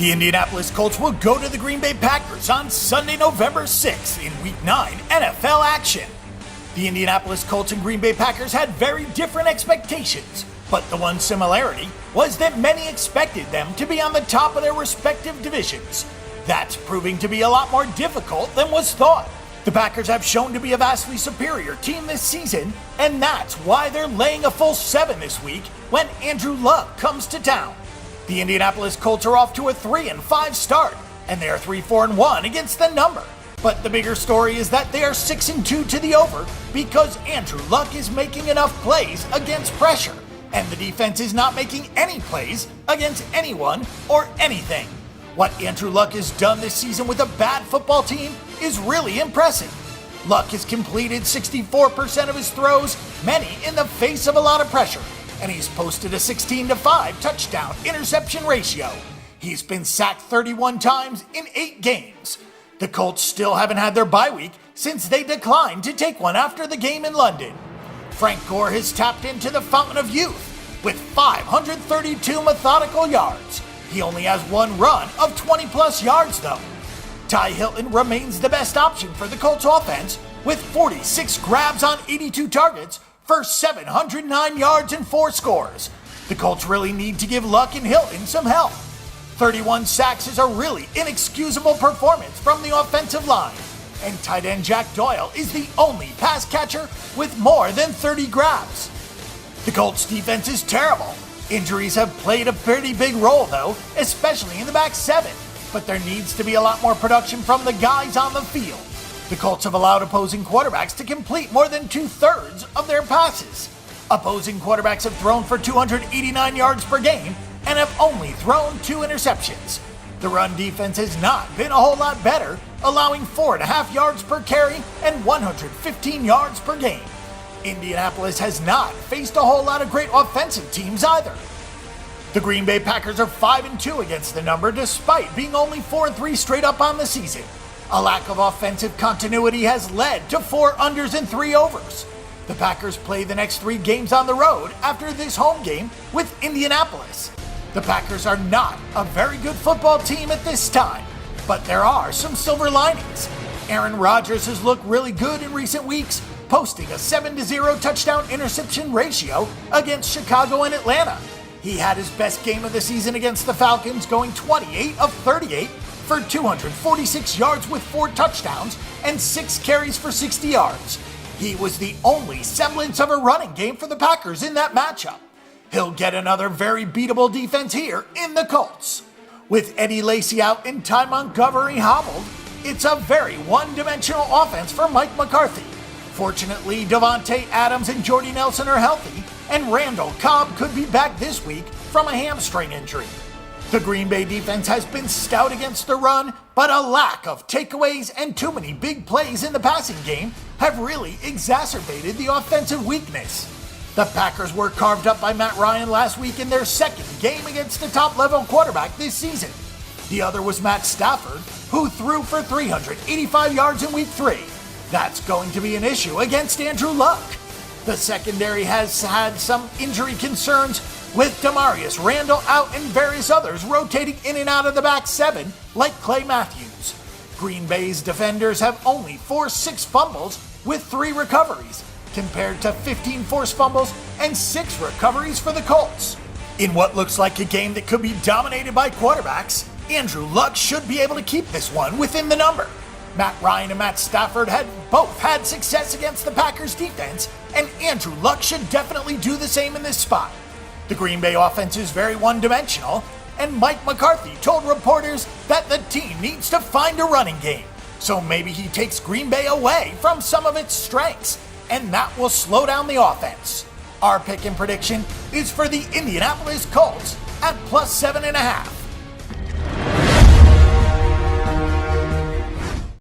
The Indianapolis Colts will go to the Green Bay Packers on Sunday, November 6th in Week 9 NFL action. The Indianapolis Colts and Green Bay Packers had very different expectations, but the one similarity was that many expected them to be on the top of their respective divisions. That's proving to be a lot more difficult than was thought. The Packers have shown to be a vastly superior team this season, and that's why they're laying a full 7 this week when Andrew Luck comes to town. The Indianapolis Colts are off to a 3-5 start, and they are 3-4-1 against the number. But the bigger story is that they are 6-2 to the over because Andrew Luck is making enough plays against pressure, and the defense is not making any plays against anyone or anything. What Andrew Luck has done this season with a bad football team is really impressive. Luck has completed 64% of his throws, many in the face of a lot of pressure, and he's posted a 16-5 touchdown interception ratio. He's been sacked 31 times in 8 games. The Colts still haven't had their bye week since they declined to take one after the game in London. Frank Gore has tapped into the fountain of youth with 532 methodical yards. He only has one run of 20-plus yards though. Ty Hilton remains the best option for the Colts offense with 46 grabs on 82 targets for 709 yards and 4 scores. The Colts really need to give Luck and Hilton some help. 31 sacks is a really inexcusable performance from the offensive line, and tight end Jack Doyle is the only pass catcher with more than 30 grabs. The Colts defense is terrible. Injuries have played a pretty big role though, especially in the back 7, but there needs to be a lot more production from the guys on the field. The Colts have allowed opposing quarterbacks to complete more than 2/3 of their passes. Opposing quarterbacks have thrown for 289 yards per game and have only thrown 2 interceptions. The run defense has not been a whole lot better, allowing 4.5 yards per carry and 115 yards per game. Indianapolis has not faced a whole lot of great offensive teams either. The Green Bay Packers are 5-2 against the number despite being only 4-3 straight up on the season. A lack of offensive continuity has led to 4 unders and 3 overs. The Packers play the next 3 games on the road after this home game with Indianapolis. The Packers are not a very good football team at this time, but there are some silver linings. Aaron Rodgers has looked really good in recent weeks, posting a 7-0 touchdown interception ratio against Chicago and Atlanta. He had his best game of the season against the Falcons, going 28 of 38 for 246 yards with 4 touchdowns and 6 carries for 60 yards. He was the only semblance of a running game for the Packers in that matchup. He'll get another very beatable defense here in the Colts. With Eddie Lacy out and Ty Montgomery hobbled, it's a very one-dimensional offense for Mike McCarthy. Fortunately, Devontae Adams and Jordy Nelson are healthy, and Randall Cobb could be back this week from a hamstring injury. The Green Bay defense has been stout against the run, but a lack of takeaways and too many big plays in the passing game have really exacerbated the offensive weakness. The Packers were carved up by Matt Ryan last week in their second game against the top-level quarterback this season. The other was Matt Stafford, who threw for 385 yards in Week 3. That's going to be an issue against Andrew Luck. The secondary has had some injury concerns, with Demarius Randall out and various others rotating in and out of the back 7 like Clay Matthews. Green Bay's defenders have only forced 6 fumbles with 3 recoveries, compared to 15 forced fumbles and 6 recoveries for the Colts. In what looks like a game that could be dominated by quarterbacks, Andrew Luck should be able to keep this one within the number. Matt Ryan and Matt Stafford had both had success against the Packers defense, and Andrew Luck should definitely do the same in this spot. The Green Bay offense is very one-dimensional, and Mike McCarthy told reporters that the team needs to find a running game, so maybe he takes Green Bay away from some of its strengths, and that will slow down the offense. Our pick and prediction is for the Indianapolis Colts at +7.5.